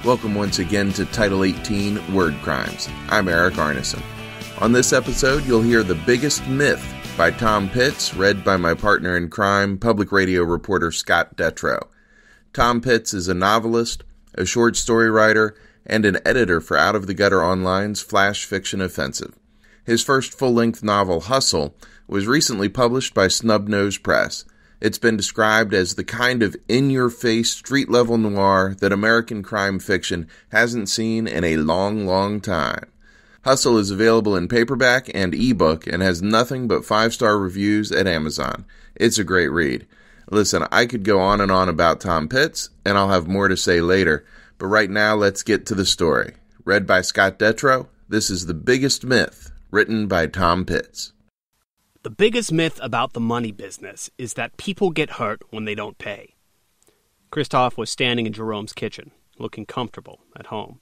Welcome once again to Title 18 Word Crimes. I'm Eric Arneson. On this episode, you'll hear The Biggest Myth by Tom Pitts, read by my partner in crime, public radio reporter Scott Detrow. Tom Pitts is a novelist, a short story writer, and an editor for Out of the Gutter Online's Flash Fiction Offensive. His first full-length novel, Hustle, was recently published by Snubnose Press. It's been described as the kind of in-your-face, street-level noir that American crime fiction hasn't seen in a long, long time. Hustle is available in paperback and ebook and has nothing but 5-star reviews at Amazon. It's a great read. Listen, I could go on and on about Tom Pitts, and I'll have more to say later, but right now let's get to the story. Read by Scott Detrow, this is The Biggest Myth, written by Tom Pitts. The biggest myth about the money business is that people get hurt when they don't pay. Christoph was standing in Jerome's kitchen, looking comfortable at home.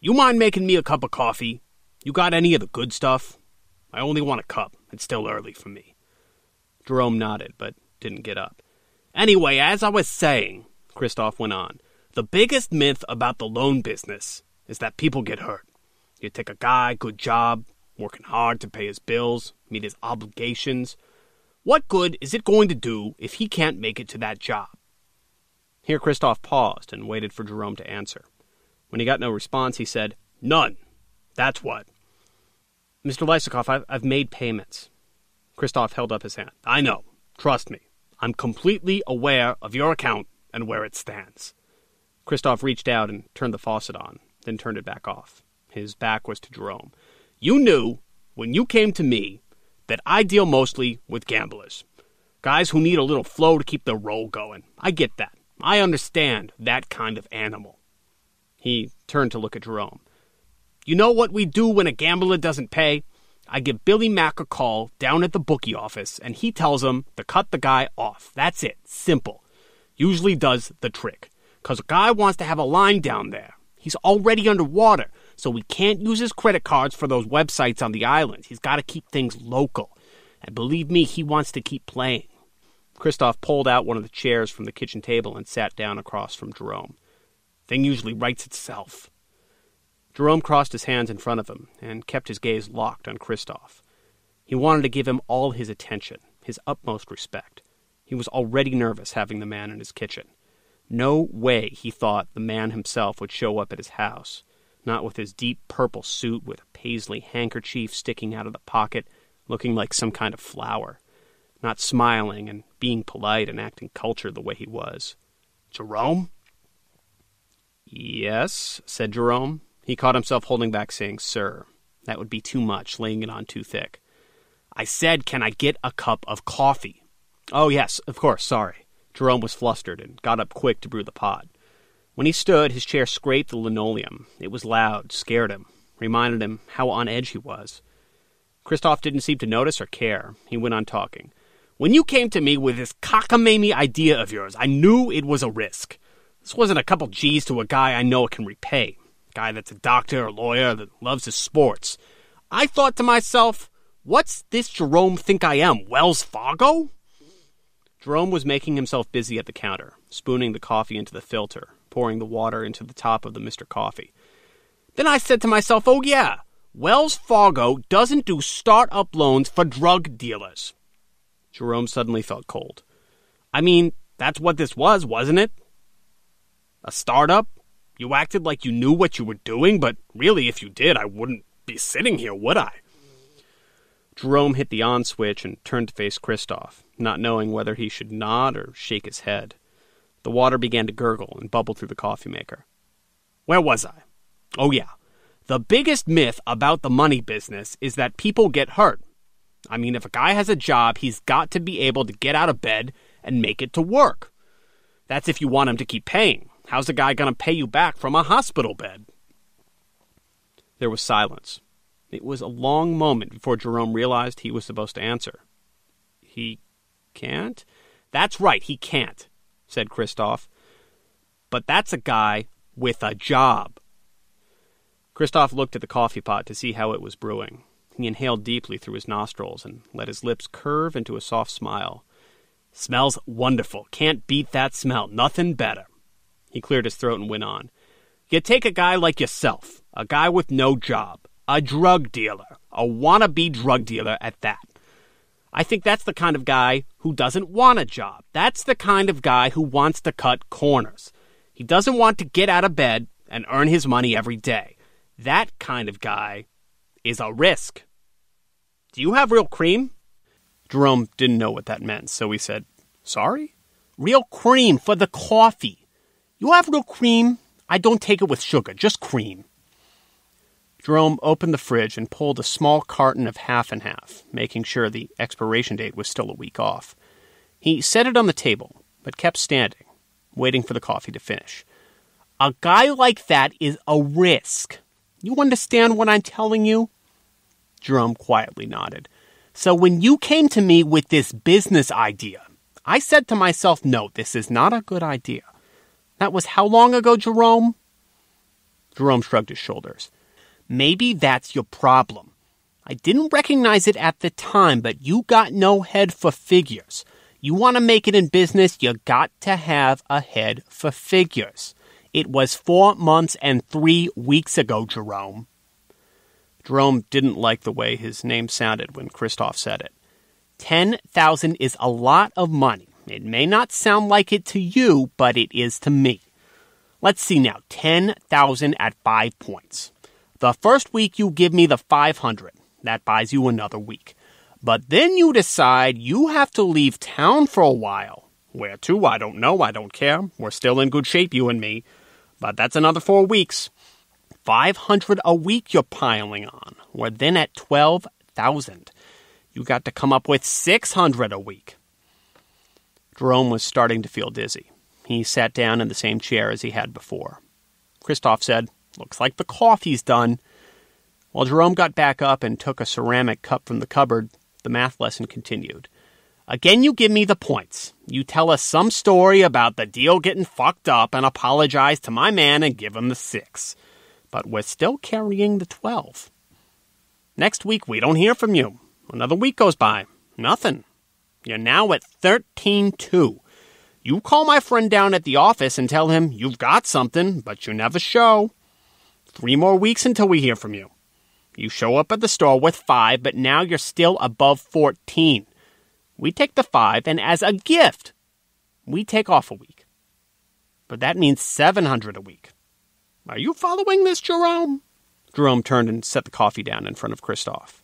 You mind making me a cup of coffee? You got any of the good stuff? I only want a cup. It's still early for me. Jerome nodded, but didn't get up. Anyway, as I was saying, Christoph went on, the biggest myth about the loan business is that people get hurt. You take a guy, good job, working hard to pay his bills, meet his obligations. What good is it going to do if he can't make it to that job? Here Christoph paused and waited for Jerome to answer. When he got no response, he said, None. That's what. Mr. Lysakov, I've made payments. Christoph held up his hand. I know. Trust me. I'm completely aware of your account and where it stands. Christoph reached out and turned the faucet on, then turned it back off. His back was to Jerome. You knew, when you came to me, that I deal mostly with gamblers. Guys who need a little flow to keep their roll going. I get that. I understand that kind of animal. He turned to look at Jerome. You know what we do when a gambler doesn't pay? I give Billy Mack a call down at the bookie office, and he tells him to cut the guy off. That's it. Simple. Usually does the trick. Because a guy wants to have a line down there. He's already underwater, so we can't use his credit cards for those websites on the island. He's got to keep things local. And believe me, he wants to keep playing. Christoph pulled out one of the chairs from the kitchen table and sat down across from Jerome. Thing usually writes itself. Jerome crossed his hands in front of him and kept his gaze locked on Christoph. He wanted to give him all his attention, his utmost respect. He was already nervous having the man in his kitchen. No way, he thought, the man himself would show up at his house, not with his deep purple suit with a paisley handkerchief sticking out of the pocket, looking like some kind of flower, not smiling and being polite and acting cultured the way he was. Jerome? Yes, said Jerome. He caught himself holding back, saying, Sir. That would be too much, laying it on too thick. I said, can I get a cup of coffee? Oh, yes, of course, sorry. Jerome was flustered and got up quick to brew the pot. When he stood, his chair scraped the linoleum. It was loud, scared him, reminded him how on edge he was. Christoph didn't seem to notice or care. He went on talking. When you came to me with this cockamamie idea of yours, I knew it was a risk. This wasn't a couple G's to a guy I know can repay. A guy that's a doctor or lawyer that loves his sports. I thought to myself, what's this Jerome think I am, Wells Fargo? Jerome was making himself busy at the counter, spooning the coffee into the filter, pouring the water into the top of the Mr. Coffee. Then I said to myself, oh yeah, Wells Fargo doesn't do start-up loans for drug dealers. Jerome suddenly felt cold. I mean, that's what this was, wasn't it? A startup? You acted like you knew what you were doing, but really, if you did, I wouldn't be sitting here, would I? Jerome hit the on switch and turned to face Christoph, not knowing whether he should nod or shake his head. The water began to gurgle and bubble through the coffee maker. Where was I? Oh yeah. The biggest myth about the money business is that people get hurt. I mean, if a guy has a job, he's got to be able to get out of bed and make it to work. That's if you want him to keep paying. How's a guy going to pay you back from a hospital bed? There was silence. It was a long moment before Jerome realized he was supposed to answer. He can't? That's right, he can't, said Christoph. But that's a guy with a job. Christoph looked at the coffee pot to see how it was brewing. He inhaled deeply through his nostrils and let his lips curve into a soft smile. Smells wonderful. Can't beat that smell. Nothing better. He cleared his throat and went on. You take a guy like yourself, a guy with no job, a drug dealer, a wannabe drug dealer at that. I think that's the kind of guy who doesn't want a job. That's the kind of guy who wants to cut corners. He doesn't want to get out of bed and earn his money every day. That kind of guy is a risk. Do you have real cream? Jerome didn't know what that meant, so he said, sorry? Real cream for the coffee. You have real cream? I don't take it with sugar, just cream. Jerome opened the fridge and pulled a small carton of half and half, making sure the expiration date was still a week off. He set it on the table, but kept standing, waiting for the coffee to finish. A guy like that is a risk. You understand what I'm telling you? Jerome quietly nodded. So when you came to me with this business idea, I said to myself, no, this is not a good idea. That was how long ago, Jerome? Jerome shrugged his shoulders. Maybe that's your problem. I didn't recognize it at the time, but you got no head for figures. You want to make it in business, you got to have a head for figures. It was 4 months and 3 weeks ago, Jerome. Jerome didn't like the way his name sounded when Christoph said it. 10,000 is a lot of money. It may not sound like it to you, but it is to me. Let's see now, 10,000 at 5 points. The first week you give me the 500. That buys you another week. But then you decide you have to leave town for a while. Where to? I don't know. I don't care. We're still in good shape, you and me. But that's another 4 weeks. 500 a week you're piling on. We're then at 12,000. You got to come up with 600 a week. Jerome was starting to feel dizzy. He sat down in the same chair as he had before. Christoph said, looks like the coffee's done. While Jerome got back up and took a ceramic cup from the cupboard, the math lesson continued. Again, you give me the points. You tell us some story about the deal getting fucked up and apologize to my man and give him the 6. But we're still carrying the 12. Next week, we don't hear from you. Another week goes by. Nothing. You're now at 13-2. You call my friend down at the office and tell him you've got something, but you never show. 3 more weeks until we hear from you. You show up at the store with 5, but now you're still above 14. We take the 5, and as a gift, we take off a week. But that means 700 a week. Are you following this, Jerome? Jerome turned and set the coffee down in front of Christoph.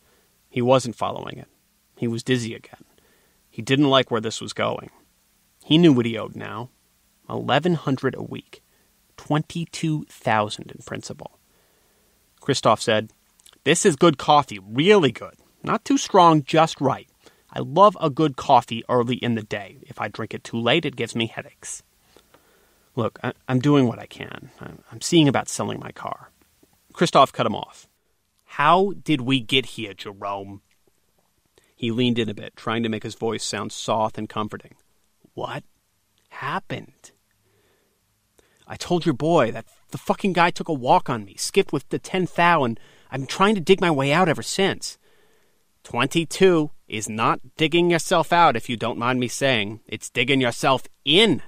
He wasn't following it. He was dizzy again. He didn't like where this was going. He knew what he owed now. 1,100 a week. 22,000 in principal. Christoph said, this is good coffee, really good. Not too strong, just right. I love a good coffee early in the day. If I drink it too late, it gives me headaches. Look, I'm doing what I can. I'm seeing about selling my car. Christoph cut him off. How did we get here, Jerome? He leaned in a bit, trying to make his voice sound soft and comforting. What happened? I told your boy that the fucking guy took a walk on me, skipped with the 10,000, and I've been trying to dig my way out ever since. 22 is not digging yourself out, if you don't mind me saying. It's digging yourself in.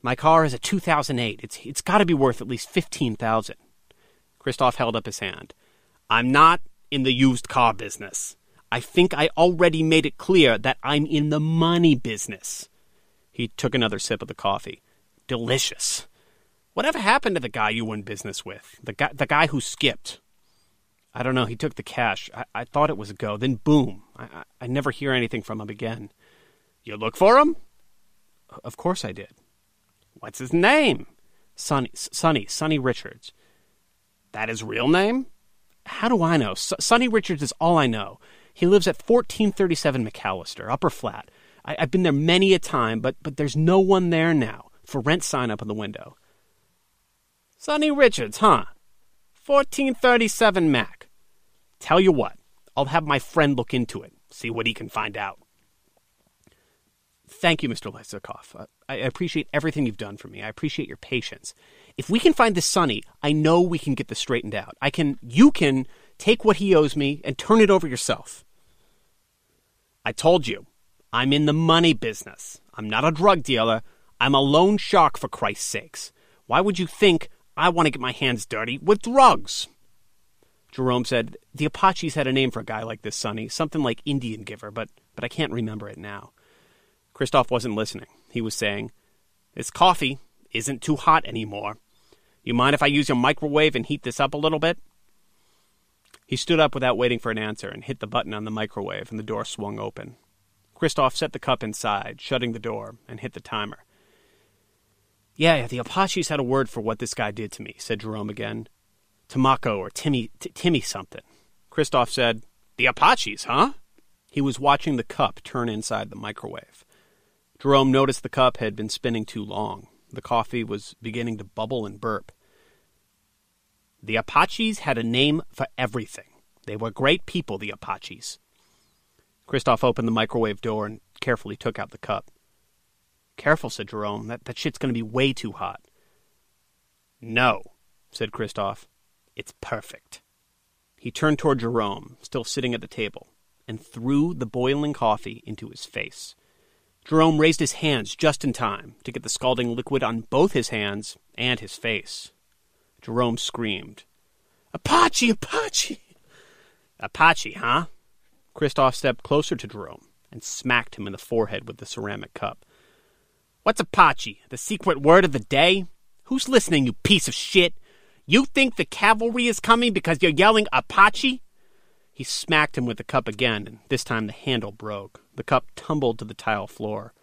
My car is a 2008. It's got to be worth at least 15,000. Christoph held up his hand. I'm not in the used car business. I think I already made it clear that I'm in the money business. He took another sip of the coffee. Delicious. Whatever happened to the guy you were in business with? The guy who skipped? I don't know. He took the cash. I thought it was a go. Then boom. I never hear anything from him again. You look for him? Of course I did. What's his name? Sonny Richards. That his real name? How do I know? Sonny Richards is all I know. He lives at 1437 McAllister, Upper Flat. I've been there many a time, but there's no one there now. For rent sign up on the window. Sonny Richards, huh? 1437 Mac. Tell you what, I'll have my friend look into it, see what he can find out. Thank you, Mr. Lysakov. I appreciate everything you've done for me. I appreciate your patience. If we can find this Sonny, I know we can get this straightened out. You can take what he owes me and turn it over yourself. I told you, I'm in the money business. I'm not a drug dealer. I'm a loan shark, for Christ's sakes. Why would you think I want to get my hands dirty with drugs. Jerome said, the Apaches had a name for a guy like this, Sonny, something like Indian Giver, but I can't remember it now. Christoph wasn't listening. He was saying, this coffee isn't too hot anymore. You mind if I use your microwave and heat this up a little bit? He stood up without waiting for an answer and hit the button on the microwave, and the door swung open. Christoph set the cup inside, shutting the door, and hit the timer. Yeah, the Apaches had a word for what this guy did to me, said Jerome again. Tamako or Timmy something. Christoph said, the Apaches, huh? He was watching the cup turn inside the microwave. Jerome noticed the cup had been spinning too long. The coffee was beginning to bubble and burp. The Apaches had a name for everything. They were great people, the Apaches. Christoph opened the microwave door and carefully took out the cup. Careful, said Jerome. That shit's going to be way too hot. No, said Christoph. It's perfect. He turned toward Jerome, still sitting at the table, and threw the boiling coffee into his face. Jerome raised his hands just in time to get the scalding liquid on both his hands and his face. Jerome screamed, Apache, Apache! Apache, huh? Christoph stepped closer to Jerome and smacked him in the forehead with the ceramic cup. What's Apache? The secret word of the day? Who's listening, you piece of shit? You think the cavalry is coming because you're yelling Apache? He smacked him with the cup again, and this time the handle broke. The cup tumbled to the tile floor.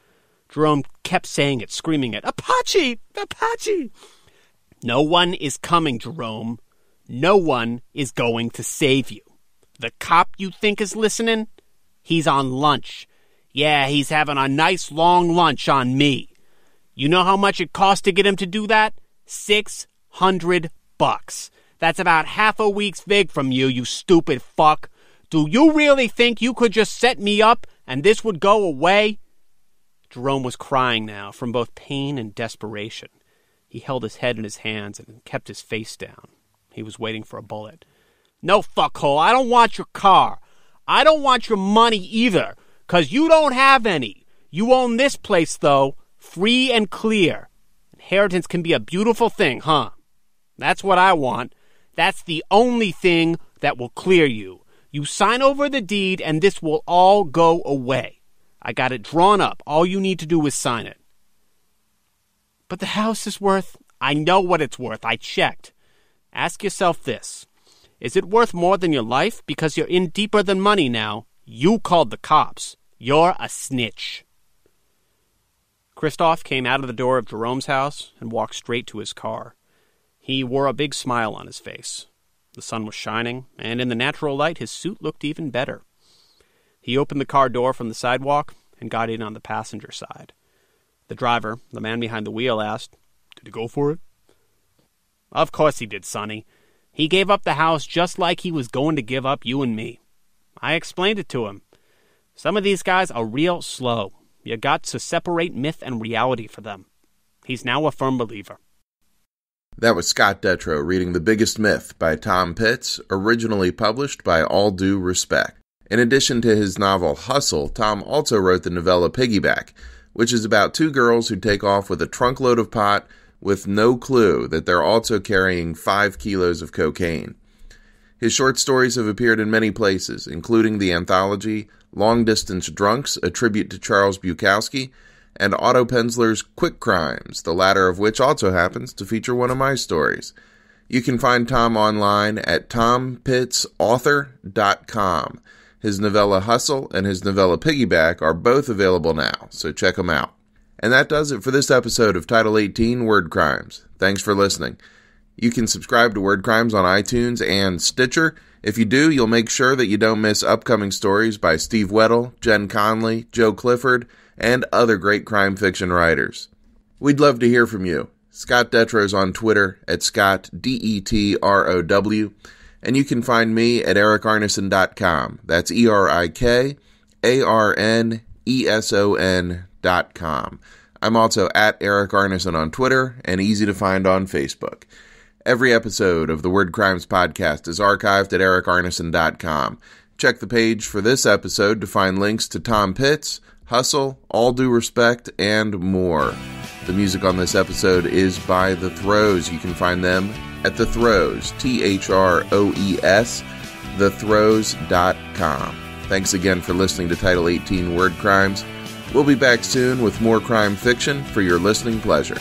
Jerome kept saying it, screaming it, Apache! Apache! No one is coming, Jerome. No one is going to save you. The cop you think is listening? He's on lunch. Yeah, he's having a nice long lunch on me. You know how much it cost to get him to do that? $600. That's about half a week's vig from you, you stupid fuck. Do you really think you could just set me up and this would go away? Jerome was crying now from both pain and desperation. He held his head in his hands and kept his face down. He was waiting for a bullet. No, fuckhole, I don't want your car. I don't want your money either, 'cause you don't have any. You own this place, though, free and clear. Inheritance can be a beautiful thing, huh? That's what I want. That's the only thing that will clear you. You sign over the deed and this will all go away. I got it drawn up. All you need to do is sign it. But the house is worth... I know what it's worth. I checked. Ask yourself this. Is it worth more than your life? Because you're in deeper than money now. You called the cops. You're a snitch. Christoph came out of the door of Jerome's house and walked straight to his car. He wore a big smile on his face. The sun was shining, and in the natural light his suit looked even better. He opened the car door from the sidewalk and got in on the passenger side. The driver, the man behind the wheel, asked, Did he go for it? Of course he did, Sonny. He gave up the house just like he was going to give up you and me. I explained it to him. Some of these guys are real slow. You got to separate myth and reality for them. He's now a firm believer. That was Scott Detrow reading The Biggest Myth by Tom Pitts, originally published by All Due Respect. In addition to his novel Hustle, Tom also wrote the novella Piggyback, which is about two girls who take off with a trunkload of pot with no clue that they're also carrying 5 kilos of cocaine. His short stories have appeared in many places, including the anthology Long Distance Drunks, a tribute to Charles Bukowski, and Otto Penzler's Quick Crimes, the latter of which also happens to feature one of my stories. You can find Tom online at tompittsauthor.com. His novella Hustle and his novella Piggyback are both available now, so check them out. And that does it for this episode of Title 18 Word Crimes. Thanks for listening. You can subscribe to Word Crimes on iTunes and Stitcher. If you do, you'll make sure that you don't miss upcoming stories by Steve Weddle, Jen Conley, Joe Clifford, and other great crime fiction writers. We'd love to hear from you. Scott Detrow's on Twitter at Scott, D-E-T-R-O-W, and you can find me at ericarneson.com. That's ERIKARNESON.com. I'm also at Eric Arneson on Twitter and easy to find on Facebook. Every episode of the Word Crimes podcast is archived at ericarneson.com. Check the page for this episode to find links to Tom Pitts, Hustle, All Due Respect, and more. The music on this episode is by The Throws. You can find them at The Throws, THROES, thethrows.com. Thanks again for listening to Title 18 Word Crimes. We'll be back soon with more crime fiction for your listening pleasure.